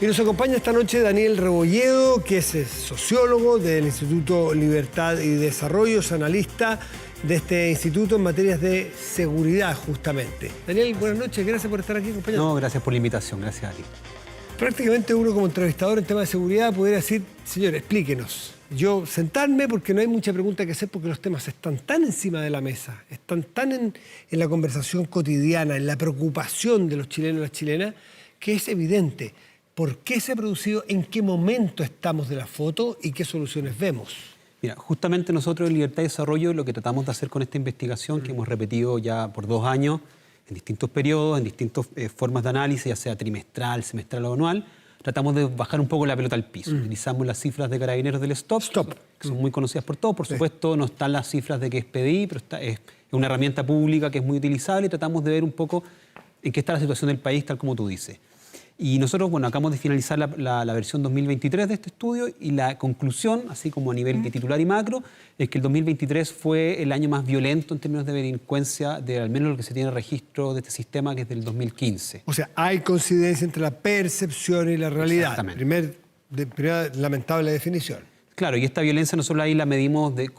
Y nos acompaña esta noche Daniel Rebolledo, que es sociólogo del Instituto Libertad y Desarrollo, es analista de este instituto en materias de seguridad, justamente. Daniel, buenas noches, gracias por estar aquí acompañando. No, gracias por la invitación, gracias a ti. Prácticamente uno como entrevistador en temas de seguridad podría decir, señor, explíquenos. Yo sentarme porque no hay mucha pregunta que hacer porque los temas están tan encima de la mesa, están tan en la conversación cotidiana, en la preocupación de los chilenos y las chilenas, que es evidente por qué se ha producido, en qué momento estamos de la foto y qué soluciones vemos. Mira, justamente nosotros en Libertad y Desarrollo lo que tratamos de hacer con esta investigación, que hemos repetido ya por 2 años, en distintos periodos, en distintas formas de análisis, ya sea trimestral, semestral o anual, tratamos de bajar un poco la pelota al piso. Utilizamos las cifras de Carabineros del Stop, que son muy conocidas por todos. Por supuesto, no están las cifras de que es PDI, pero es una herramienta pública que es muy utilizable y tratamos de ver un poco en qué está la situación del país, tal como tú dices. Y nosotros, bueno, acabamos de finalizar la versión 2023 de este estudio y la conclusión, así como a nivel de titular y macro, es que el 2023 fue el año más violento en términos de delincuencia, de al menos lo que se tiene registro de este sistema, que es del 2015. O sea, hay coincidencia entre la percepción y la realidad. Exactamente. Primera lamentable definición. Claro, y esta violencia nosotros ahí la medimos de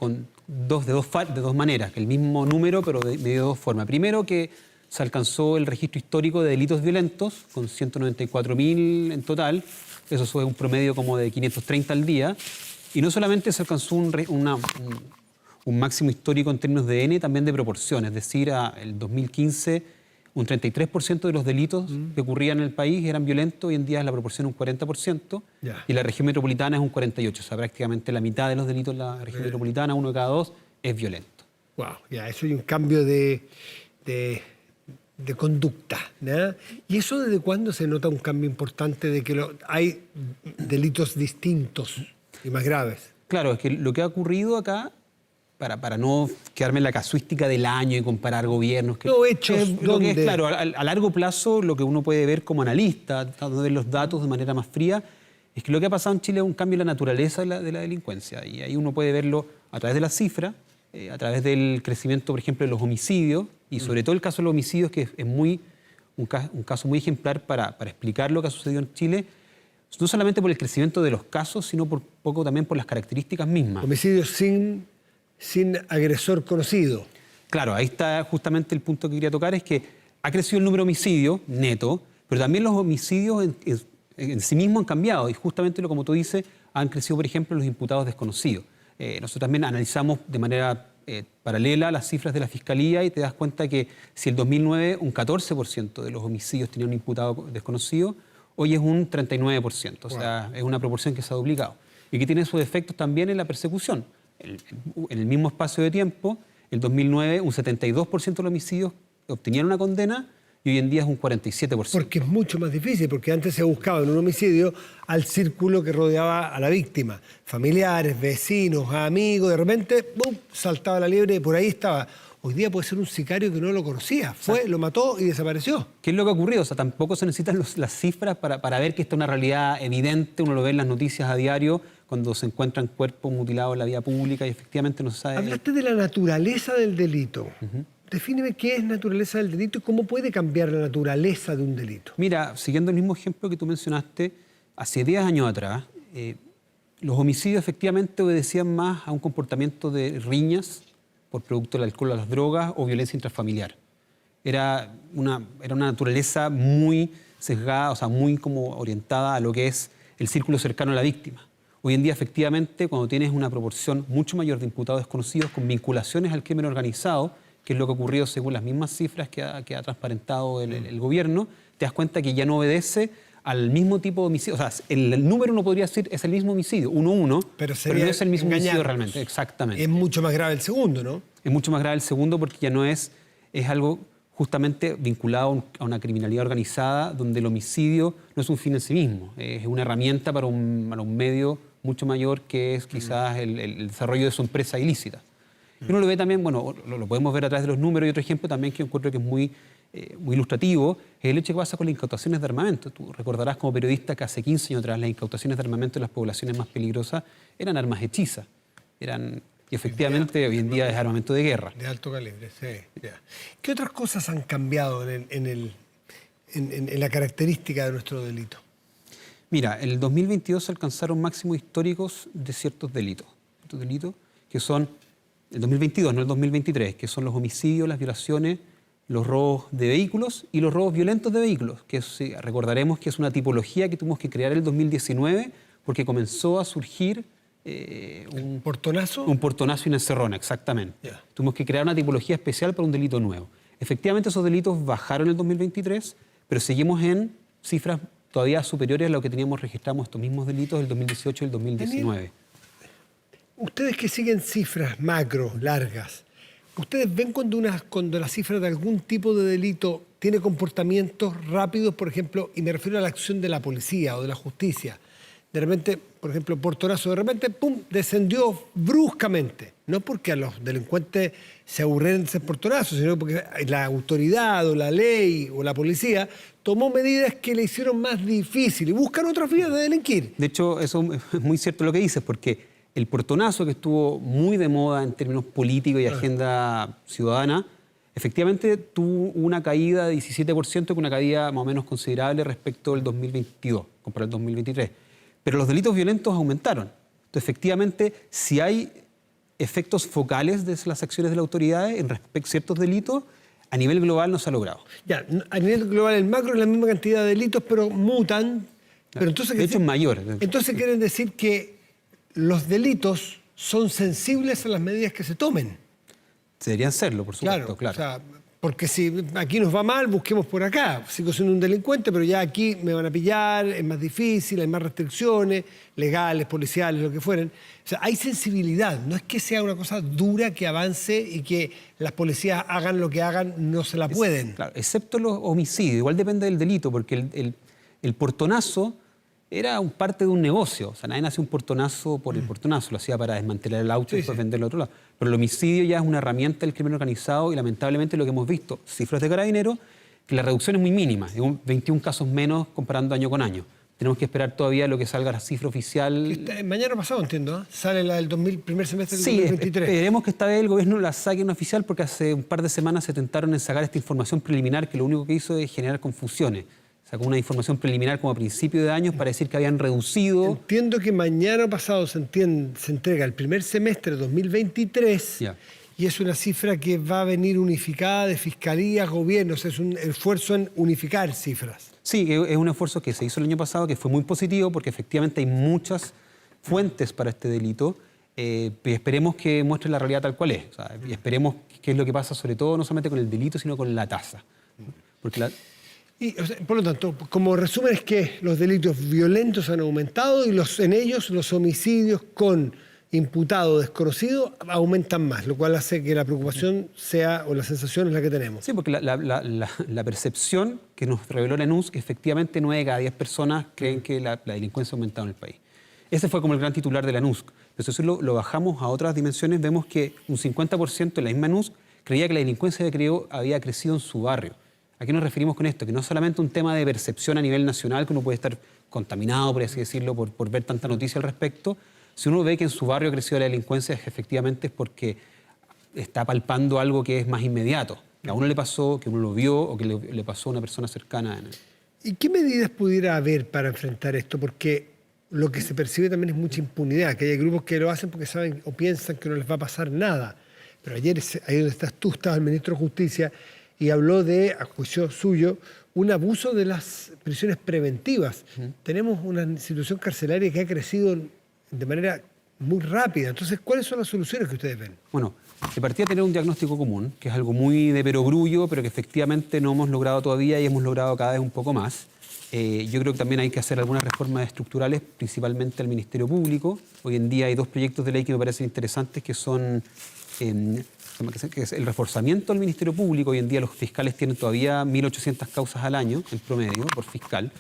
dos maneras, el mismo número, pero medido de 2 formas. Primero, que se alcanzó el registro histórico de delitos violentos, con 194.000 en total. Eso fue un promedio como de 530 al día. Y no solamente se alcanzó un máximo histórico en términos de N, también de proporciones. Es decir, el 2015, un 33% de los delitos que ocurrían en el país eran violentos. Hoy en día es la proporción un 40%. Y la región metropolitana es un 48%. O sea, prácticamente la mitad de los delitos en la región metropolitana, 1 de cada 2, es violento. Wow, ya, eso hay un cambio de conducta, ¿no? ¿Y eso desde cuándo se nota un cambio importante de que hay delitos distintos y más graves? Claro, es que lo que ha ocurrido acá, para no quedarme en la casuística del año y comparar gobiernos... No, hechos, claro, a largo plazo lo que uno puede ver como analista, tratando de ver los datos de manera más fría, es que lo que ha pasado en Chile es un cambio en la naturaleza de la delincuencia. Y ahí uno puede verlo a través de las cifras, a través del crecimiento, por ejemplo, de los homicidios, y sobre todo el caso de los homicidios, que es un caso muy ejemplar para explicar lo que ha sucedido en Chile, no solamente por el crecimiento de los casos, sino por poco también por las características mismas. Homicidios sin agresor conocido. Claro, ahí está justamente el punto que quería tocar, es que ha crecido el número de homicidios neto, pero también los homicidios en sí mismos han cambiado, y justamente como tú dices, han crecido, por ejemplo, los imputados desconocidos. Nosotros también analizamos de manera paralela las cifras de la Fiscalía y te das cuenta que si el 2009 un 14% de los homicidios tenían un imputado desconocido, hoy es un 39%. O sea, es una proporción que se ha duplicado. Y que tiene sus efectos también en la persecución. En el mismo espacio de tiempo, el 2009 un 72% de los homicidios obtenían una condena, y hoy en día es un 47%. Porque es mucho más difícil, porque antes se buscaba en un homicidio al círculo que rodeaba a la víctima. Familiares, vecinos, amigos, de repente, ¡bum!, saltaba la liebre y por ahí estaba. Hoy día puede ser un sicario que no lo conocía. Fue, lo mató y desapareció. ¿Qué es lo que ha ocurrido? O sea, tampoco se necesitan las cifras para ver que esta es una realidad evidente. Uno lo ve en las noticias a diario, cuando se encuentran cuerpos mutilados en la vía pública y efectivamente no se sabe... Hablaste de la naturaleza del delito. Defíneme qué es naturaleza del delito y cómo puede cambiar la naturaleza de un delito. Mira, siguiendo el mismo ejemplo que tú mencionaste, hace 10 años atrás, los homicidios efectivamente obedecían más a un comportamiento de riñas por producto del alcohol o las drogas o violencia intrafamiliar. Era una naturaleza muy sesgada, o sea, muy como orientada a lo que es el círculo cercano a la víctima. Hoy en día, efectivamente, cuando tienes una proporción mucho mayor de imputados desconocidos con vinculaciones al crimen organizado, que es lo que ha ocurrido según las mismas cifras que ha transparentado el gobierno, te das cuenta que ya no obedece al mismo tipo de homicidio. O sea, el número uno podría decir es el mismo homicidio, 1-1, pero no es el mismo homicidio realmente. Exactamente. Es mucho más grave el segundo, ¿no? Es mucho más grave el segundo porque ya no es algo justamente vinculado a una criminalidad organizada donde el homicidio no es un fin en sí mismo, es una herramienta para un medio mucho mayor que es quizás el desarrollo de su empresa ilícita. Y uno lo ve también, bueno, lo podemos ver a través de los números, y otro ejemplo también que encuentro que es muy ilustrativo es el hecho que pasa con las incautaciones de armamento. Tú recordarás como periodista que hace 15 años atrás las incautaciones de armamento en las poblaciones más peligrosas eran armas hechizas. Y efectivamente hoy en día es armamento de guerra. De alto calibre, sí. Ya. ¿Qué otras cosas han cambiado en la característica de nuestro delito? Mira, en el 2022 se alcanzaron máximos históricos de ciertos delitos. Estos delitos que son el 2022, no el 2023, que son los homicidios, las violaciones, los robos de vehículos y los robos violentos de vehículos, que recordaremos que es una tipología que tuvimos que crear en el 2019 porque comenzó a surgir ¿Un portonazo? un portonazo y una encerrona, exactamente. Ya. Tuvimos que crear una tipología especial para un delito nuevo. Efectivamente, esos delitos bajaron en el 2023, pero seguimos en cifras todavía superiores a lo que teníamos registrado estos mismos delitos del 2018 y el 2019. Ustedes que siguen cifras macro, largas, ¿ustedes ven cuando la cifra de algún tipo de delito tiene comportamientos rápidos, por ejemplo, y me refiero a la acción de la policía o de la justicia? De repente, por ejemplo, Portonazo, de repente, ¡pum!, descendió bruscamente. No porque a los delincuentes se aburrieran de ser portonazos, sino porque la autoridad o la ley o la policía tomó medidas que le hicieron más difícil y buscan otras vías de delinquir. De hecho, eso es muy cierto lo que dices, porque el portonazo, que estuvo muy de moda en términos políticos y agenda ciudadana, efectivamente tuvo una caída de 17%, una caída más o menos considerable respecto al 2022, comparado al 2023. Pero los delitos violentos aumentaron. Entonces, efectivamente, si hay efectos focales de las acciones de las autoridades en respecto a ciertos delitos, a nivel global no se ha logrado. Ya, a nivel global el macro es la misma cantidad de delitos, pero mutan. Pero entonces, de hecho, es mayor. Entonces quieren decir que los delitos son sensibles a las medidas que se tomen. Deberían serlo, por supuesto, claro. O sea, porque si aquí nos va mal, busquemos por acá. Sigo siendo un delincuente, pero ya aquí me van a pillar, es más difícil, hay más restricciones legales, policiales, lo que fueren. O sea, hay sensibilidad. No es que sea una cosa dura que avance y que las policías hagan lo que hagan, no se la pueden. Claro, excepto los homicidios. Igual depende del delito, porque el portonazo era parte de un negocio. O sea, nadie hace un portonazo por el portonazo, lo hacía para desmantelar el auto y después venderlo a otro lado. Pero el homicidio ya es una herramienta del crimen organizado y lamentablemente lo que hemos visto, cifras de Carabineros, que la reducción es muy mínima, es 21 casos menos comparando año con año. Tenemos que esperar todavía lo que salga la cifra oficial. Mañana pasado, entiendo, ¿eh? Sale la del primer semestre del Sí, 2023. esperemos que esta vez el gobierno la saque en oficial, porque hace un par de semanas se tentaron en sacar esta información preliminar que lo único que hizo es generar confusiones. Sacó una información preliminar como a principio de año para decir que habían reducido. Entiendo que mañana pasado se entrega el primer semestre de 2023 y es una cifra que va a venir unificada de fiscalías, gobiernos, es un esfuerzo en unificar cifras. Sí, es un esfuerzo que se hizo el año pasado, que fue muy positivo porque efectivamente hay muchas fuentes para este delito. Y esperemos que muestre la realidad tal cual es. O sea, y esperemos qué es lo que pasa, sobre todo, no solamente con el delito, sino con la tasa. Porque Y, o sea, por lo tanto, como resumen es que los delitos violentos han aumentado y en ellos los homicidios con imputado desconocido aumentan más, lo cual hace que la preocupación sea, o la sensación es la que tenemos. Sí, porque la percepción que nos reveló la NUS, que efectivamente 9 de cada 10 personas creen que la delincuencia ha aumentado en el país. Ese fue como el gran titular de la NUS. Pero si eso lo bajamos a otras dimensiones, vemos que un 50% de la misma NUS creía que la delincuencia había crecido en su barrio. ¿A qué nos referimos con esto? Que no es solamente un tema de percepción a nivel nacional, que uno puede estar contaminado, por así decirlo, por ver tanta noticia al respecto. Si uno ve que en su barrio ha crecido la delincuencia, efectivamente es porque está palpando algo que es más inmediato. Que a uno le pasó, que uno lo vio o que le pasó a una persona cercana. ¿Y qué medidas pudiera haber para enfrentar esto? Porque lo que se percibe también es mucha impunidad, que hay grupos que lo hacen porque saben o piensan que no les va a pasar nada. Pero ayer, ahí donde estás tú, estaba el ministro de Justicia y habló de, a juicio suyo, un abuso de las prisiones preventivas. Tenemos una institución carcelaria que ha crecido de manera muy rápida. Entonces, ¿cuáles son las soluciones que ustedes ven? Bueno, de partida tener un diagnóstico común, que es algo muy de perogrullo, pero que efectivamente no hemos logrado todavía y hemos logrado cada vez un poco más. Yo creo que también hay que hacer algunas reformas estructurales, principalmente al Ministerio Público. Hoy en día hay 2 proyectos de ley que me parecen interesantes, que son que es el reforzamiento del Ministerio Público. Hoy en día los fiscales tienen todavía 1.800 causas al año, en promedio, por fiscal.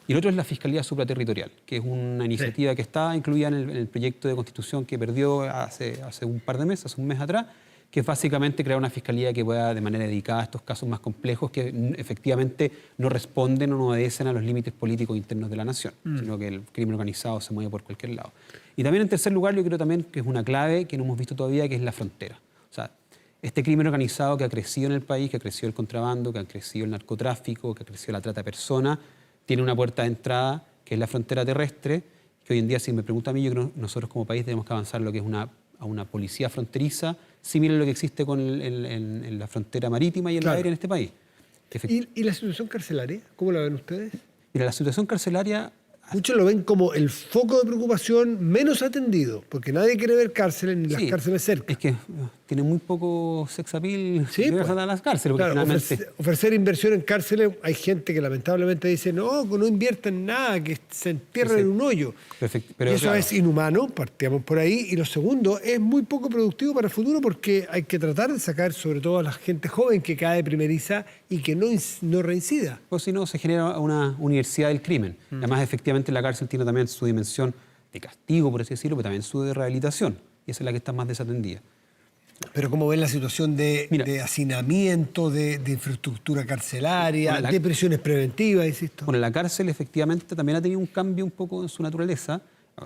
Y el otro es la Fiscalía Supraterritorial, que es una iniciativa que está incluida en el proyecto de Constitución que perdió hace un par de meses, hace un mes atrás, que es básicamente crear una fiscalía que pueda de manera dedicada a estos casos más complejos que efectivamente no responden o no obedecen a los límites políticos internos de la nación, sino que el crimen organizado se mueve por cualquier lado. Y también en tercer lugar, yo creo también que es una clave que no hemos visto todavía, que es la frontera. O sea, este crimen organizado que ha crecido en el país, que ha crecido el contrabando, que ha crecido el narcotráfico, que ha crecido la trata de personas, tiene una puerta de entrada que es la frontera terrestre, que hoy en día, si me pregunta a mí, yo creo que nosotros como país tenemos que avanzar a lo que es a una policía fronteriza, similar a lo que existe en la frontera marítima y en el aire en este país. ¿Y la situación carcelaria? ¿Cómo la ven ustedes? Mira, la situación carcelaria... Muchos lo ven como el foco de preocupación menos atendido, porque nadie quiere ver cárceles ni las cárceles cerca. Es que tiene muy poco sex appeal pues, a las cárceles. Porque claro, finalmente... ofrecer inversión en cárceles, hay gente que lamentablemente dice, no inviertan en nada, que se entierren en un hoyo. Perfecto, pero y eso es inhumano, partíamos por ahí. Y lo segundo, es muy poco productivo para el futuro porque hay que tratar de sacar sobre todo a la gente joven que cae primeriza y que no reincida. Pues si no, se genera una universidad del crimen. Además, efectivamente, la cárcel tiene también su dimensión de castigo, por así decirlo, pero también su de rehabilitación. Y esa es la que está más desatendida. Pero ¿cómo ven la situación de hacinamiento, de infraestructura carcelaria, de prisiones preventivas, insisto? Bueno, la cárcel efectivamente también ha tenido un cambio un poco en su naturaleza.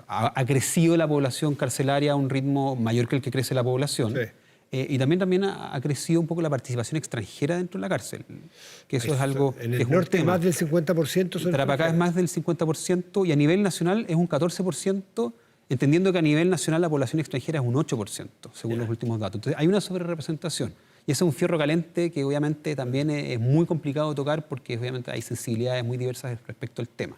Ha crecido la población carcelaria a un ritmo mayor que el que crece la población. Sí. Y también ha crecido un poco la participación extranjera dentro de la cárcel. Que eso es algo... En el norte más del 50% son Tarapacá es más del 50% y a nivel nacional es un 14%, entendiendo que a nivel nacional la población extranjera es un 8%, según los últimos datos. Entonces hay una sobrerepresentación. Y ese es un fierro caliente que obviamente también es muy complicado de tocar porque obviamente hay sensibilidades muy diversas respecto al tema.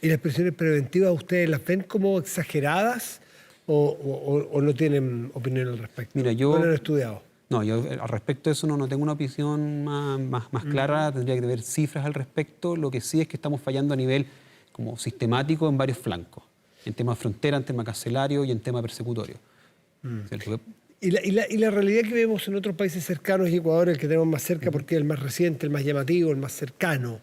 ¿Y las prisiones preventivas ustedes las ven como exageradas o no tienen opinión al respecto? Mira, yo... ¿No lo han estudiado? No, yo al respecto de eso no tengo una opinión más clara, tendría que ver cifras al respecto. Lo que sí es que estamos fallando a nivel como sistemático en varios flancos, en tema frontera, en tema carcelario y en tema persecutorio. ¿Y la realidad que vemos en otros países cercanos y Ecuador, el que tenemos más cerca porque es el más reciente, el más llamativo, el más cercano,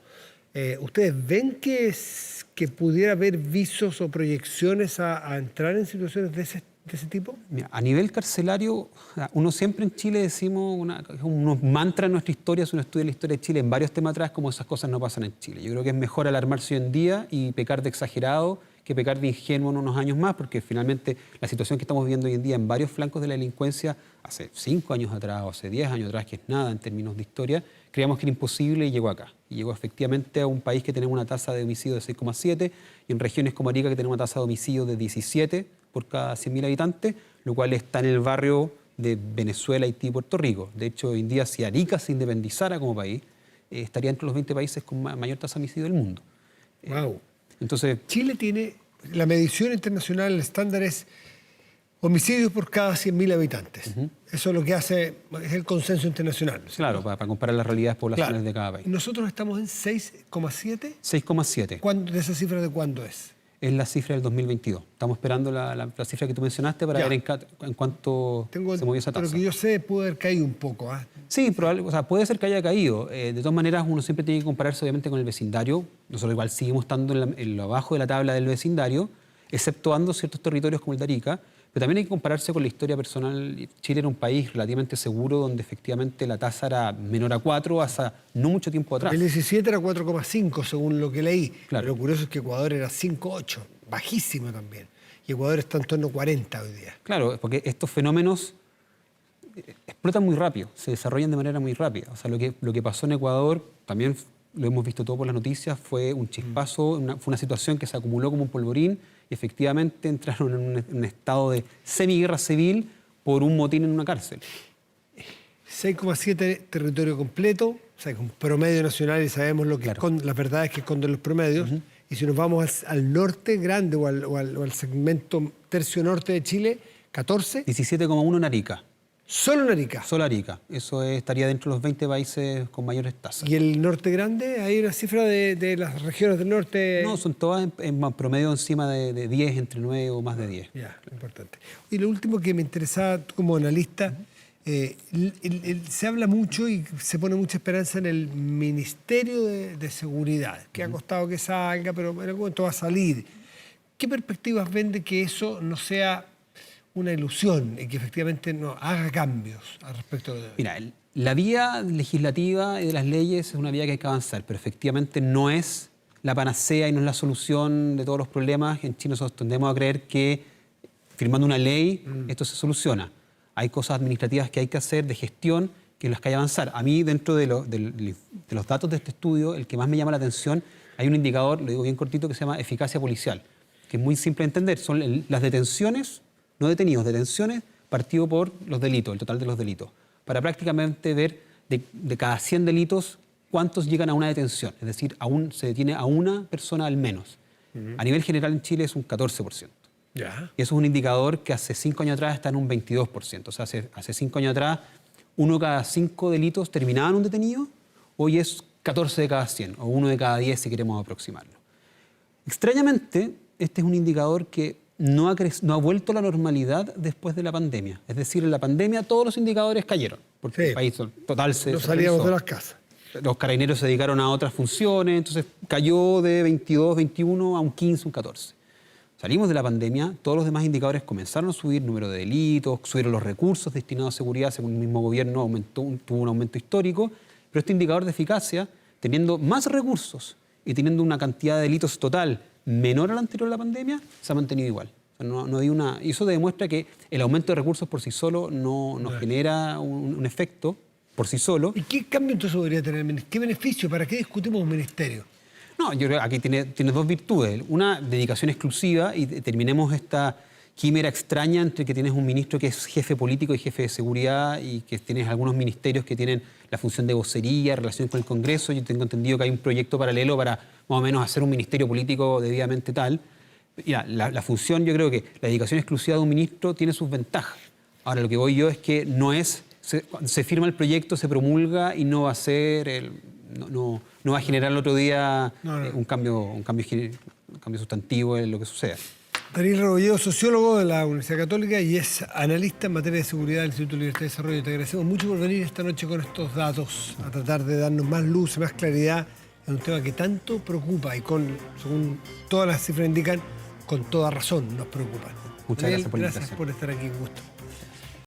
¿ustedes ven que pudiera haber visos o proyecciones a entrar en situaciones de ese tipo? Mira, a nivel carcelario, uno siempre en Chile decimos unos mantras en nuestra historia, si uno estudia la historia de Chile en varios temas atrás, como esas cosas no pasan en Chile. Yo creo que es mejor alarmarse hoy en día y pecar de exagerado que pecar de ingenuo en unos años más, porque finalmente la situación que estamos viviendo hoy en día en varios flancos de la delincuencia, hace 5 años atrás o hace 10 años atrás, que es nada en términos de historia, creíamos que era imposible y llegó acá. Y llegó efectivamente a un país que tenemos una tasa de homicidio de 6,7 y en regiones como Arica que tenemos una tasa de homicidio de 17 por cada 100.000 habitantes, lo cual está en el barrio de Venezuela, Haití y Puerto Rico. De hecho, hoy en día, si Arica se independizara como país, estaría entre los 20 países con mayor tasa de homicidio del mundo. Wow. Entonces, Chile tiene, la medición internacional, el estándar es homicidios por cada 100.000 habitantes. Eso es lo que hace, es el consenso internacional. ¿Sí? Claro, para comparar las realidades poblacionales de cada país. Nosotros estamos en 6,7. 6,7. ¿De esa cifra de cuándo es? Es la cifra del 2022. Estamos esperando la cifra que tú mencionaste para ver en cuánto se movió esa tasa. Pero que yo sé, puede haber caído un poco. Sí, puede ser que haya caído. De todas maneras, uno siempre tiene que compararse obviamente con el vecindario. Nosotros igual seguimos estando en lo abajo de la tabla del vecindario, exceptuando ciertos territorios como el de Arica. Pero también hay que compararse con la historia personal. Chile era un país relativamente seguro donde efectivamente la tasa era menor a 4 hasta no mucho tiempo atrás. El 17 era 4,5 según lo que leí. Claro. Lo curioso es que Ecuador era 5,8, bajísimo también. Y Ecuador está en torno a 40 hoy día. Claro, porque estos fenómenos explotan muy rápido, se desarrollan de manera muy rápida. O sea, lo que pasó en Ecuador, también lo hemos visto todo por las noticias, fue un chispazo, fue una situación que se acumuló como un polvorín y efectivamente entraron en un estado de semiguerra civil por un motín en una cárcel. 6,7 territorio completo, o sea, con promedio nacional y sabemos lo que las verdades que esconden los promedios. Y si nos vamos al norte grande o al segmento tercio norte de Chile, 14. 17,1 en Arica. ¿Solo en Arica? Solo Arica. Eso estaría dentro de los 20 países con mayores tasas. ¿Y el norte grande? ¿Hay una cifra de las regiones del norte? No, son todas en promedio encima de 10, entre 9 o más de 10. Ya, importante. Y lo último que me interesaba como analista, se habla mucho y se pone mucha esperanza en el Ministerio de Seguridad, que ha costado que salga, pero en algún momento va a salir. ¿Qué perspectivas ven de que eso no sea una ilusión y que efectivamente no haga cambios al respecto de... Mira, la vía legislativa y de las leyes es una vía que hay que avanzar, pero efectivamente no es la panacea y no es la solución de todos los problemas. En Chile nosotros tendemos a creer que firmando una ley esto se soluciona. Hay cosas administrativas que hay que hacer de gestión que las que hay que avanzar. A mí, dentro de los datos de este estudio, el que más me llama la atención Hay un indicador, lo digo bien cortito, que se llama eficacia policial, que es muy simple de entender. Son las detenciones, no detenidos, detenciones partido por los delitos, el total de los delitos, para prácticamente ver de cada 100 delitos cuántos llegan a una detención. Es decir, se detiene a una persona al menos. A nivel general en Chile es un 14%. Ya. Y eso es un indicador que hace 5 años atrás está en un 22%. O sea, hace 5 años atrás, 1 de cada 5 delitos terminaban un detenido, hoy es 14 de cada 100, o 1 de cada 10 si queremos aproximarlo. Extrañamente, este es un indicador que no ha vuelto a la normalidad después de la pandemia. Es decir, en la pandemia todos los indicadores cayeron, porque el país total se no salíamos de las casas. Los carabineros se dedicaron a otras funciones, entonces cayó de 22, 21 a un 15, un 14. Salimos de la pandemia, todos los demás indicadores comenzaron a subir, número de delitos, subieron los recursos destinados a seguridad, según el mismo gobierno tuvo un aumento histórico, pero este indicador de eficacia, teniendo más recursos y teniendo una cantidad de delitos total menor a la anterior a la pandemia, se ha mantenido igual. O sea, no hay y eso demuestra que el aumento de recursos por sí solo no genera un efecto por sí solo. ¿Y qué cambio entonces podría tener el ministerio? ¿Qué beneficio? ¿Para qué discutimos un ministerio? No, yo creo que aquí tiene dos virtudes. Una, dedicación exclusiva, y terminemos esta quimera extraña entre que tienes un ministro que es jefe político y jefe de seguridad y que tienes algunos ministerios que tienen la función de vocería, relación con el Congreso. Yo tengo entendido que hay un proyecto paralelo para más o menos hacer un ministerio político debidamente tal. Mira, la función, yo creo que la dedicación exclusiva de un ministro tiene sus ventajas. Ahora, lo que voy yo es que no es... Se firma el proyecto, se promulga y no va a ser... No va a generar el otro día un cambio sustantivo en lo que suceda. Daniel Rebolledo, sociólogo de la Universidad Católica y es analista en materia de seguridad del Instituto de Libertad y Desarrollo. Te agradecemos mucho por venir esta noche con estos datos a tratar de darnos más luz, más claridad en un tema que tanto preocupa y según todas las cifras indican, con toda razón nos preocupa. Muchas Daniel, gracias por la gracias invitación. por estar aquí. Un gusto.